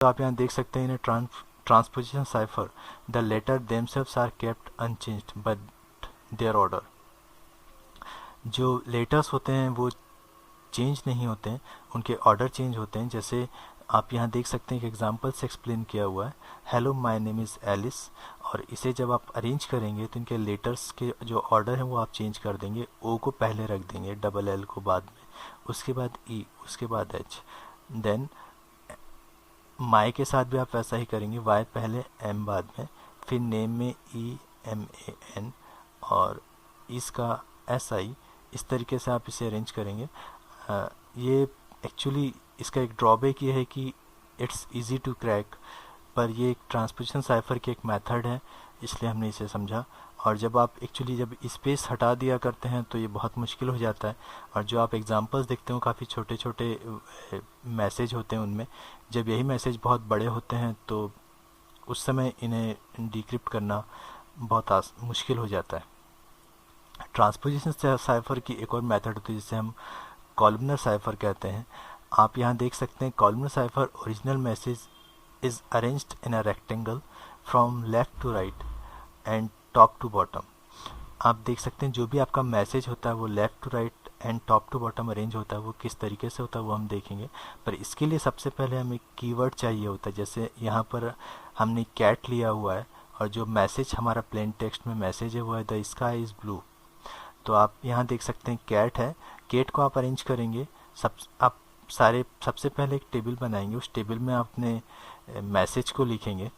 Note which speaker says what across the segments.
Speaker 1: तो आप यहाँ देख सकते हैं in transposition cipher the letter themselves are kept unchanged but their order. जो लेटर्स होते हैं वो चेंज नहीं होते हैं, उनके ऑर्डर चेंज होते हैं। जैसे आप यहाँ देख सकते हैं कि एग्जाम्पल से एक्सप्लेन किया हुआ है, hello my name is Alice, और इसे जब आप अरेंज करेंगे तो इनके लेटर्स के जो ऑर्डर है वो आप चेंज कर देंगे। ओ को पहले रख देंगे, डबल एल को बाद में, उसके बाद ई, उसके बाद एच। देन माई के साथ भी आप वैसा ही करेंगे, वाई पहले एम बाद में, फिर नेम में ई एम ए एन और इसका एस आई। इस तरीके से आप इसे अरेंज करेंगे। ये एक्चुअली इसका एक ड्रॉबैक ये है कि इट्स इजी टू क्रैक, पर ये एक ट्रांसपोजिशन साइफर की एक मेथड है, इसलिए हमने इसे समझा। और जब आप एक्चुअली जब स्पेस हटा दिया करते हैं तो ये बहुत मुश्किल हो जाता है। और जो आप एग्जांपल्स देखते हो काफ़ी छोटे छोटे मैसेज होते हैं, उनमें जब यही मैसेज बहुत बड़े होते हैं तो उस समय इन्हें डिक्रिप्ट करना बहुत मुश्किल हो जाता है। ट्रांसपोजिशन साइफर की एक और मेथड होती है जिसे हम कॉलमनर साइफर कहते हैं। आप यहाँ देख सकते हैं columnar cipher original message is arranged in a rectangle from left to right and top to bottom. आप देख सकते हैं जो भी आपका मैसेज होता है वो left to right and top to bottom arrange होता है। वो किस तरीके से होता है वो हम देखेंगे, पर इसके लिए सबसे पहले हमें कीवर्ड चाहिए होता है। जैसे यहाँ पर हमने कैट लिया हुआ है और जो मैसेज हमारा प्लेन टेक्स्ट में मैसेज है वो है द स्काई इज़ ब्लू। तो आप यहाँ देख सकते हैं कैट है, कैट को आप अरेंज करेंगे। आप सबसे पहले एक टेबल बनाएंगे, उस टेबल में आप अपने मैसेज को लिखेंगे।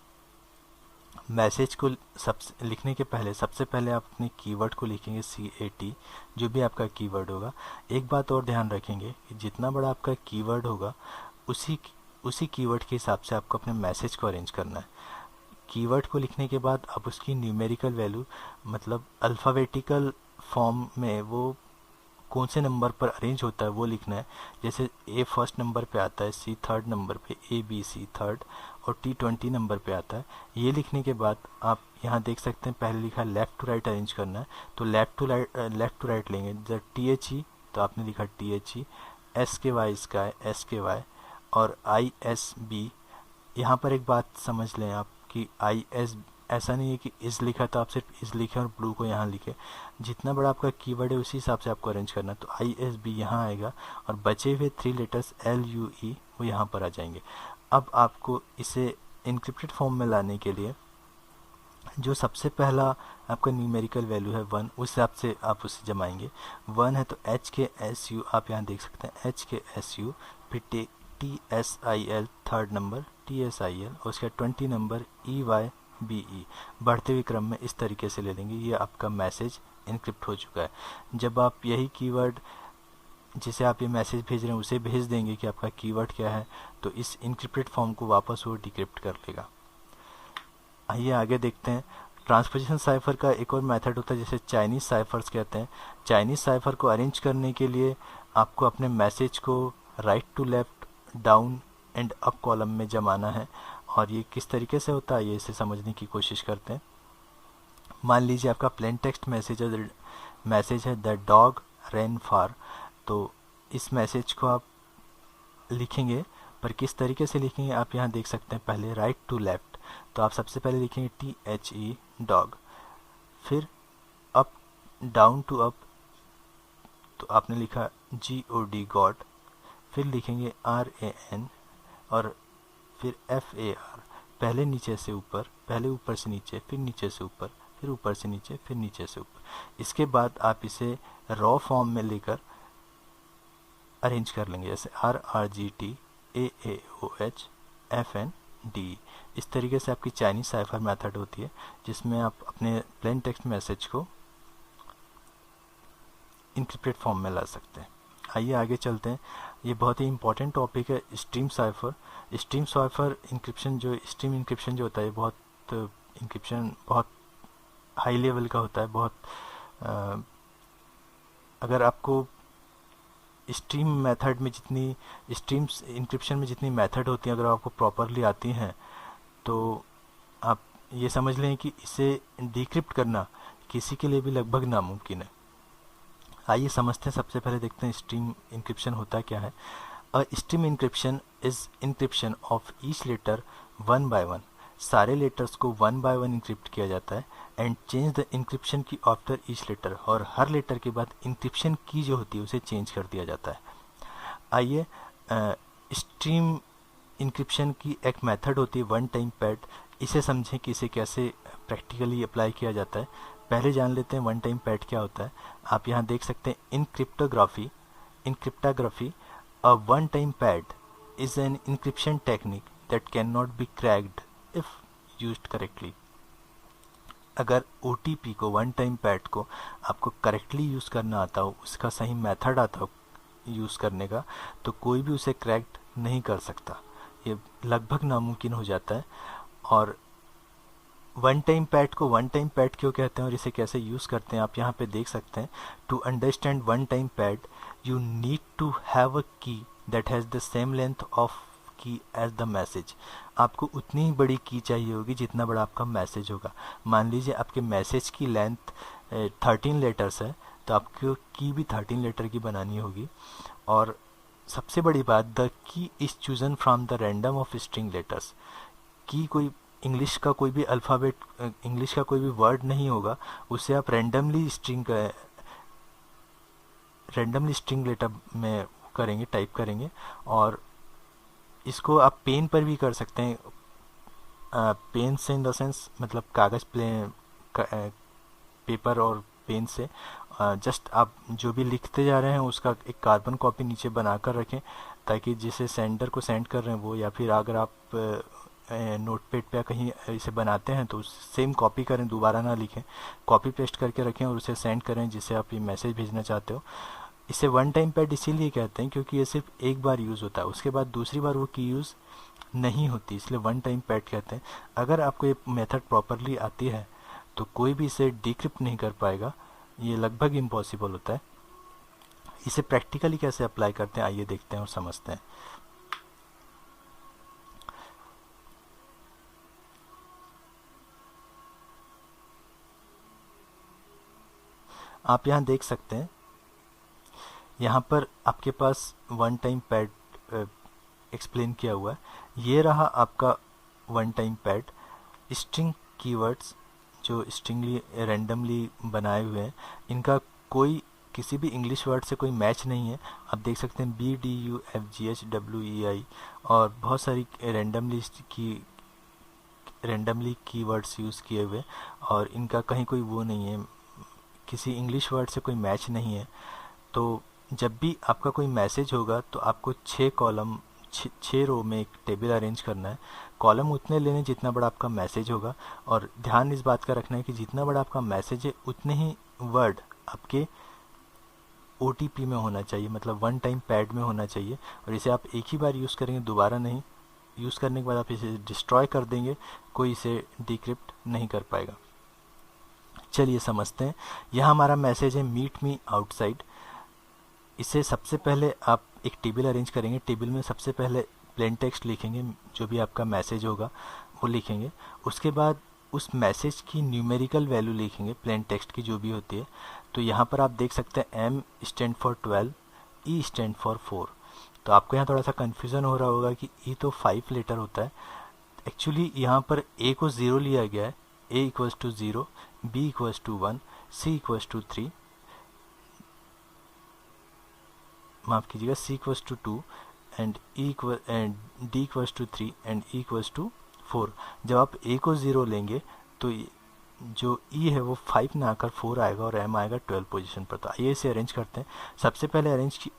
Speaker 1: मैसेज को लिखने के पहले सबसे पहले आप अपने कीवर्ड को लिखेंगे CAT, जो भी आपका कीवर्ड होगा। एक बात और ध्यान रखेंगे कि जितना बड़ा आपका कीवर्ड होगा उसी कीवर्ड के हिसाब से आपको अपने मैसेज को अरेंज करना है। कीवर्ड को लिखने के बाद आप उसकी न्यूमेरिकल वैल्यू, मतलब अल्फ़ाबेटिकल फॉर्म में वो कौन से नंबर पर अरेंज होता है वो लिखना है। जैसे A फर्स्ट नंबर पे आता है, C थर्ड नंबर पे, ABC थर्ड और T 20 नंबर पे आता है। ये लिखने के बाद आप यहाँ देख सकते हैं पहले लिखा लेफ़्ट टू राइट अरेंज करना है, तो लेफ़्ट टू राइट लेंगे। जब THE तो आपने लिखा THE, SKY स्काई, SKY और ISB। यहाँ पर एक बात समझ लें आप कि IS ऐसा नहीं है कि इस लिखा तो आप सिर्फ इस लिखें और ब्लू को यहाँ लिखें। जितना बड़ा आपका कीवर्ड है उसी हिसाब से आपको अरेंज करना है। तो ISB यहाँ आएगा और बचे हुए 3 लेटर्स LUE वो यहाँ पर आ जाएंगे। अब आपको इसे इनक्रिप्टेड फॉर्म में लाने के लिए जो सबसे पहला आपका न्यूमेरिकल वैल्यू है 1, उस हिसाब से आप उसे जमाएंगे। 1 है तो HKSU आप यहाँ देख सकते हैं HKSU, फिर TSIL थर्ड नंबर TSIL और उसका 20 नंबर EYBE। बढ़ते हुए क्रम में इस तरीके से ले लेंगे। ये आपका मैसेज इनक्रिप्ट हो चुका है। जब आप यही कीवर्ड जिसे आप ये मैसेज भेज रहे हैं उसे भेज देंगे कि आपका कीवर्ड क्या है, तो इस इनक्रिप्टेड फॉर्म को वापस वो डिक्रिप्ट कर लेगा। आइए आगे देखते हैं। ट्रांसपोजिशन साइफर का एक और मेथड होता है जिसे चाइनीज़ साइफर्स कहते हैं। चाइनीज़ साइफर को अरेंज करने के लिए आपको अपने मैसेज को right to left, down and up column में जमाना है। और ये किस तरीके से होता है ये इसे समझने की कोशिश करते हैं। मान लीजिए आपका प्लेन टेक्स्ट मैसेज है द डॉग रैन फार, तो इस मैसेज को आप लिखेंगे, पर किस तरीके से लिखेंगे आप यहाँ देख सकते हैं। पहले राइट टू लेफ्ट, तो आप सबसे पहले लिखेंगे THE डॉग, फिर अप डाउन टू अप तो आपने लिखा GOD गॉड, फिर लिखेंगे RAN और फिर FAR। पहले नीचे से ऊपर, पहले ऊपर से नीचे, फिर नीचे से ऊपर, फिर ऊपर से नीचे, फिर नीचे से ऊपर। इसके बाद आप इसे रॉ फॉर्म में लेकर अरेंज कर लेंगे, जैसे RRGT AAOH FND। इस तरीके से आपकी चाइनीज साइफर मेथड होती है जिसमें आप अपने प्लेन टेक्स्ट मैसेज को इनक्रिप्टेड फॉर्म में ला सकते हैं। आइए आगे चलते हैं। ये बहुत ही इंपॉर्टेंट टॉपिक है stream cipher. Stream cipher encryption stream encryption जो होता है बहुत इंक्रिप्शन बहुत हाई लेवल का होता है। बहुत अगर आपको स्ट्रीम मेथड में जितनी स्ट्रीम इंक्रिप्शन में जितनी मेथड होती हैं अगर आपको प्रॉपरली आती हैं तो आप ये समझ लें कि इसे डिक्रिप्ट करना किसी के लिए भी लगभग नामुमकिन है। आइए समझते हैं। सबसे पहले देखते हैं स्ट्रीम इंक्रिप्शन होता क्या है। A stream encryption is encryption of each letter one by one. सारे लेटर्स को वन बाय वन इंक्रिप्ट किया जाता है। एंड चेंज द इंक्रिप्शन की आफ्टर ईच लेटर, और हर लेटर के बाद इंक्रिप्शन की जो होती है उसे चेंज कर दिया जाता है। आइए स्ट्रीम इंक्रिप्शन की एक मेथड होती है वन टाइम पैड, इसे समझें कि इसे कैसे प्रैक्टिकली अप्लाई किया जाता है। पहले जान लेते हैं वन टाइम पैड क्या होता है। आप यहाँ देख सकते हैं in cryptography a one time pad is an encryption technique that can not be cracked if used correctly. अगर OTP को वन टाइम पैड को आपको करेक्टली यूज़ करना आता हो, उसका सही मेथड आता हो यूज़ करने का, तो कोई भी उसे क्रैक्ड नहीं कर सकता। ये लगभग नामुमकिन हो जाता है। और वन टाइम पैड को वन टाइम पैड क्यों कहते हैं और इसे कैसे यूज़ करते हैं आप यहाँ पे देख सकते हैं। To understand one time pad you need to have a key that has the same length of key as the message. आपको उतनी ही बड़ी की चाहिए होगी जितना बड़ा आपका मैसेज होगा। मान लीजिए आपके मैसेज की लेंथ 13 लेटर्स है, तो आपको की भी 13 लेटर की बनानी होगी। और सबसे बड़ी बात, the key is chosen from the random of string letters. की कोई इंग्लिश का कोई भी अल्फ़ाबेट, इंग्लिश का कोई भी वर्ड नहीं होगा, उसे आप रैंडमली स्ट्रिंग लेटर में करेंगे, टाइप करेंगे। और इसको आप पेन पर भी कर सकते हैं। पेन से इन द सेंस मतलब कागज़ पेपर और पेन से जस्ट आप जो भी लिखते जा रहे हैं उसका एक कार्बन कॉपी नीचे बना कर रखें, ताकि जिसे सेंडर को सेंड कर रहे हैं वो, या फिर अगर आप नोटपैड पे कहीं इसे बनाते हैं तो सेम कॉपी करें, दोबारा ना लिखें, कॉपी पेस्ट करके रखें और उसे सेंड करें जिसे आप ये मैसेज भेजना चाहते हो। इसे वन टाइम पैड इसीलिए कहते हैं क्योंकि ये सिर्फ एक बार यूज़ होता है, उसके बाद दूसरी बार वो की यूज़ नहीं होती, इसलिए वन टाइम पैड कहते हैं। अगर आपको ये मेथड प्रॉपरली आती है तो कोई भी इसे डिक्रिप्ट नहीं कर पाएगा, ये लगभग इम्पॉसिबल होता है। इसे प्रैक्टिकली कैसे अप्लाई करते हैं आइए देखते हैं और समझते हैं। आप यहाँ देख सकते हैं, यहाँ पर आपके पास वन टाइम पैड एक्सप्लेन किया हुआ है। ये रहा आपका one time pad. String keywords जो स्ट्रिंगली रैंडमली बनाए हुए हैं, इनका कोई किसी भी इंग्लिश वर्ड से कोई मैच नहीं है। आप देख सकते हैं BDUFGHWEI और बहुत सारी रैंडमली कीवर्ड्स यूज़ किए हुए, और इनका कहीं कोई वो नहीं है, किसी इंग्लिश वर्ड से कोई मैच नहीं है। तो जब भी आपका कोई मैसेज होगा तो आपको 6 रो में एक टेबल अरेंज करना है। कॉलम उतने लेने जितना बड़ा आपका मैसेज होगा, और ध्यान इस बात का रखना है कि जितना बड़ा आपका मैसेज है उतने ही वर्ड आपके OTP में होना चाहिए, मतलब वन टाइम पैड में होना चाहिए। और इसे आप एक ही बार यूज़ करेंगे, दोबारा नहीं। यूज़ करने के बाद आप इसे डिस्ट्रॉय कर देंगे, कोई इसे डिक्रिप्ट नहीं कर पाएगा। चलिए समझते हैं। यह हमारा मैसेज है मीट मी आउटसाइड। इसे सबसे पहले आप एक टेबल अरेंज करेंगे। टेबल में सबसे पहले प्लेन टेक्स्ट लिखेंगे, जो भी आपका मैसेज होगा वो लिखेंगे। उसके बाद उस मैसेज की न्यूमेरिकल वैल्यू लिखेंगे, प्लेन टेक्स्ट की जो भी होती है। तो यहाँ पर आप देख सकते हैं M stand for 12, E stand for 4। तो आपको यहाँ थोड़ा सा कन्फ्यूज़न हो रहा होगा कि E तो 5 लेटर होता है। एक्चुअली यहाँ पर A को 0 लिया गया है, A equals to 0, B equals to 1, C equals to 3, माफ़ कीजिएगा, C equals to 2 and D equals to 3 and E equals to 4। जब आप A को 0 लेंगे तो जो E है वो 5 में आकर 4 आएगा और M आएगा 12 पोजीशन पर। तो आइए इसे अरेंज करते हैं। सबसे पहले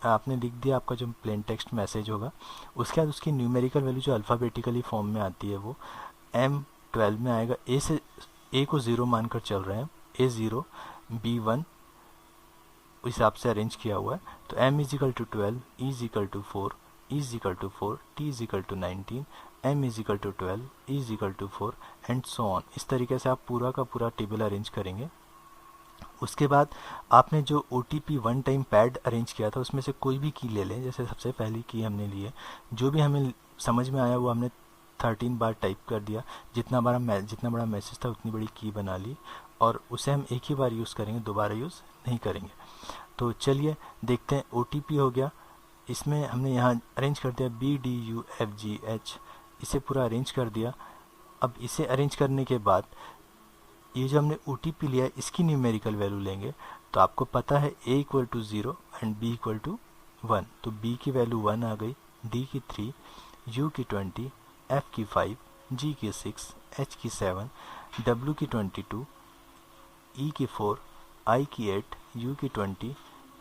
Speaker 1: आपने लिख दिया आपका जो प्लेन टेक्स्ट मैसेज होगा। उसके बाद उसकी न्यूमेरिकल वैल्यू जो अल्फ़ाबेटिकली फॉर्म में आती है वो M 12 में आएगा। A को 0 मानकर चल रहे हैं, A 0, B 1 हिसाब से अरेंज किया हुआ है। तो M is equal to 12, E is equal to 4, E is equal to 4, T is equal to 19, M is equal to 12, E is equal to 4 and so on. इस तरीके से आप पूरा का पूरा टेबल अरेंज करेंगे। उसके बाद आपने जो OTP one time pad arrange किया था उसमें से कोई भी की ले लें। जैसे सबसे पहली की हमने ली है, जो भी हमें समझ में आया वो हमने 13 बार टाइप कर दिया। जितना बड़ा मैसेज था उतनी बड़ी की बना ली, और उसे हम एक ही बार यूज़ करेंगे, दोबारा यूज़ नहीं करेंगे। तो चलिए देखते हैं। OTP हो गया, इसमें हमने यहाँ अरेंज कर दिया B D U F G H, इसे पूरा अरेंज कर दिया। अब इसे अरेंज करने के बाद ये जो हमने OTP लिया है इसकी न्यूमेरिकल वैल्यू लेंगे। तो आपको पता है A equal to 0 and B equal to 1, तो B की वैल्यू 1 आ गई, D की 3, U की 20, F की 5, G की 6, H की 7, W की 22, E की 4, I की 8, U की 20,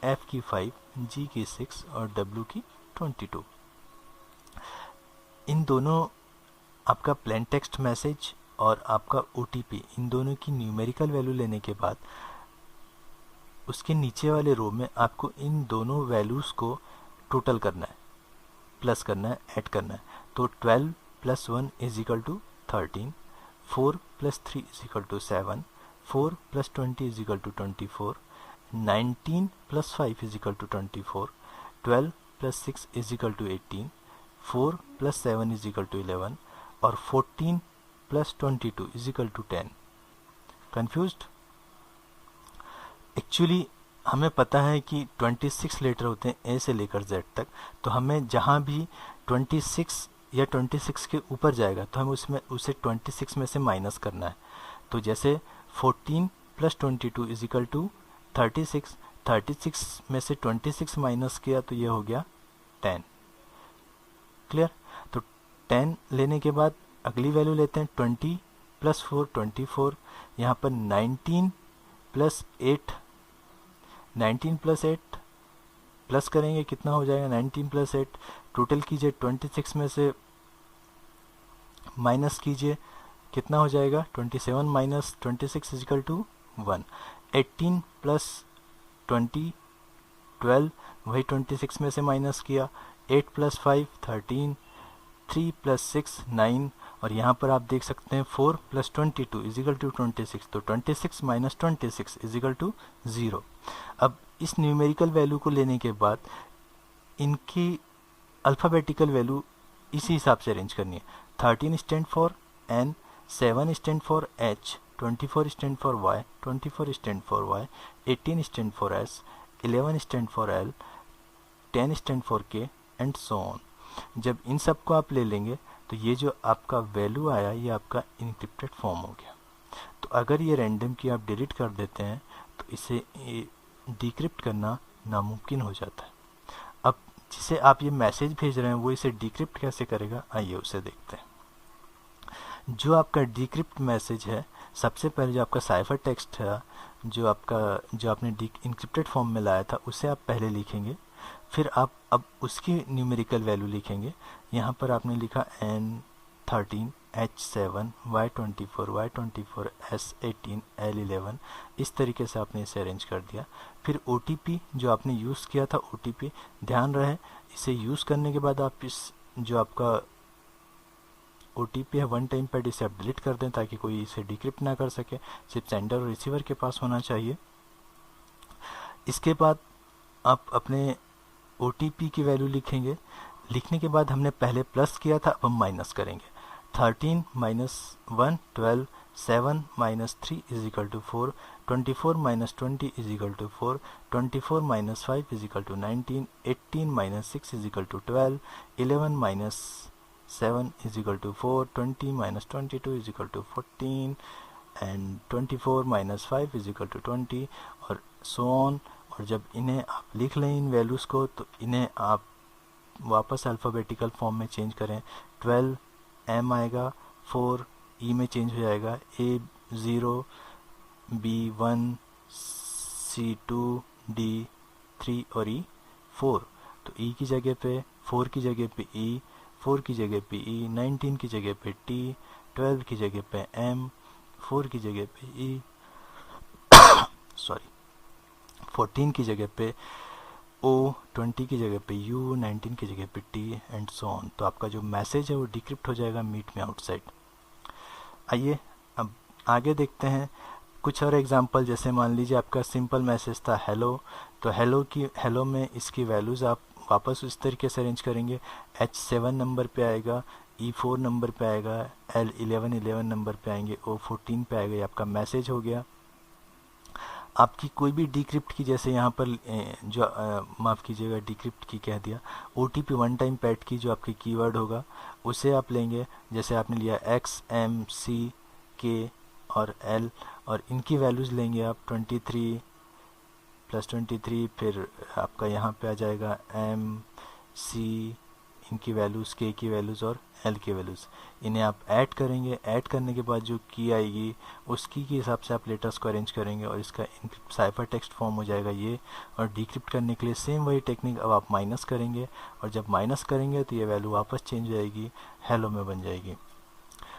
Speaker 1: F की 5, G की 6 और W की 22। इन दोनों आपका प्लेन टेक्स्ट मैसेज और आपका OTP, इन दोनों की न्यूमेरिकल वैल्यू लेने के बाद उसके नीचे वाले रो में आपको इन दोनों वैल्यूज़ को टोटल करना है, प्लस करना है, ऐड करना है। तो 12 + 1 = 13, 4 + 3 = 7, 4 + 20 = 24, 19 + 5 = 24, 12 + 6 = 18, 4 + 7 = 11 और 14 + 22 = 10। कन्फ्यूज्ड? एक्चुअली हमें पता है कि 26 लेटर होते हैं A से लेकर Z तक, तो हमें जहाँ भी 26 या 26 के ऊपर जाएगा तो हमें उसमें उसे 26 में से माइनस करना है। तो जैसे 14 + 22 = 36, 36 में से 26 माइनस किया तो ये हो गया 10। क्लियर? तो 10 लेने के बाद अगली वैल्यू लेते हैं 20 + 4 24, यहाँ पर 19 + 8, 19 + 8 प्लस करेंगे कितना हो जाएगा, 19 + 8 टोटल कीजिए, 26 में से माइनस कीजिए कितना हो जाएगा, 27 - 26 = 1, 18 + 20 12, वही 26 में से माइनस किया, 8 + 5 13, 3 + 6 9 और यहाँ पर आप देख सकते हैं 4 + 22 = 26, तो 26 - 26 = 0। अब इस न्यूमेरिकल वैल्यू को लेने के बाद इनकी अल्फ़ाबेटिकल वैल्यू इसी हिसाब से अरेंज करनी है। 13 stand for N, 7 stand for H, 24 stand for Y, 24 stand for Y, 18 stand for S, 11 stand for L, 10 stand for K and so on. जब इन सब को आप ले लेंगे तो ये जो आपका वैल्यू आया ये आपका इनक्रिप्टेड फॉर्म हो गया। तो अगर ये रैंडम की आप डिलीट कर देते हैं तो इसे डिक्रिप्ट करना नामुमकिन हो जाता है। अब जिसे आप ये मैसेज भेज रहे हैं वो इसे डिक्रिप्ट कैसे करेगा, आइए उसे देखते हैं। जो आपका डिक्रिप्ट मैसेज है, सबसे पहले जो आपका साइफर टेक्स्ट है जो आपने इनक्रिप्टेड फॉर्म में लाया था उसे आप पहले लिखेंगे, फिर आप अब उसकी न्यूमेरिकल वैल्यू लिखेंगे। यहाँ पर आपने लिखा N13 H7 Y24 Y24 S18 L11, इस तरीके से आपने इसे अरेंज कर दिया। फिर OTP जो आपने यूज़ किया था, OTP ध्यान रहे इसे यूज़ करने के बाद आप इस जो आपका OTP है 1 टाइम पैड, इसे आप डिलीट कर दें ताकि कोई इसे डिक्रिप्ट ना कर सके, सिर्फ सेंडर और रिसीवर के पास होना चाहिए। इसके बाद आप अपने OTP की वैल्यू लिखेंगे। लिखने के बाद हमने पहले प्लस किया था, अब हम माइनस करेंगे। 13 - 1 12, 7 - 3 = 4, 24 - 20 = 4, 24 - 5 = 19, 18 - 6 = 12, 11 - 7 = 4, 20 - 22 = 14 एंड 24 - 5 = 20 और सो ऑन। और जब इन्हें आप लिख लें इन वैल्यूज़ को तो इन्हें आप वापस अल्फ़ाबेटिकल फॉर्म में चेंज करें। 12 M आएगा, 4 E में चेंज हो जाएगा, A 0, B 1, C 2, D 3 और E 4। तो E की जगह पे 4 की जगह पे E, 4 की जगह पे E, 19 की जगह पे T, 12 की जगह पे M, 4 की जगह पे E सॉरी 14 की जगह पे O, 20 की जगह पे U, 19 की जगह पे T एंड सो ऑन। तो आपका जो मैसेज है वो डिक्रिप्ट हो जाएगा मीट में आउटसाइड। आइए अब आगे देखते हैं कुछ और एग्जांपल। जैसे मान लीजिए आपका सिंपल मैसेज था हेलो, तो हेलो में इसकी वैल्यूज़ आप वापस उस तरीके से अरेंज करेंगे। H7 नंबर पे आएगा, E4 नंबर पे आएगा, L11 नंबर पे आएंगे, O14 पे आएगा। ये आपका मैसेज हो गया। आपकी कोई भी डिक्रिप्ट की, जैसे यहाँ पर जो माफ़ कीजिएगा डिक्रिप्ट की कह दिया, OTP वन टाइम पैड की जो आपकी कीवर्ड होगा उसे आप लेंगे। जैसे आपने लिया XMCK और L, और इनकी वैल्यूज़ लेंगे आप 23 + 23, फिर आपका यहाँ पे आ जाएगा MC, इनकी वैल्यूज़, K की वैल्यूज़ और L की वैल्यूज़। इन्हें आप ऐड करेंगे। ऐड करने के बाद जो की आएगी उस की के हिसाब से आप लेटर्स को अरेंज करेंगे और इसका साइफर टेक्स्ट फॉर्म हो जाएगा ये। और डिक्रिप्ट करने के लिए सेम वही टेक्निक, अब आप माइनस करेंगे और जब माइनस करेंगे तो ये वैल्यू वापस चेंज हो जाएगी, हेलो में बन जाएगी।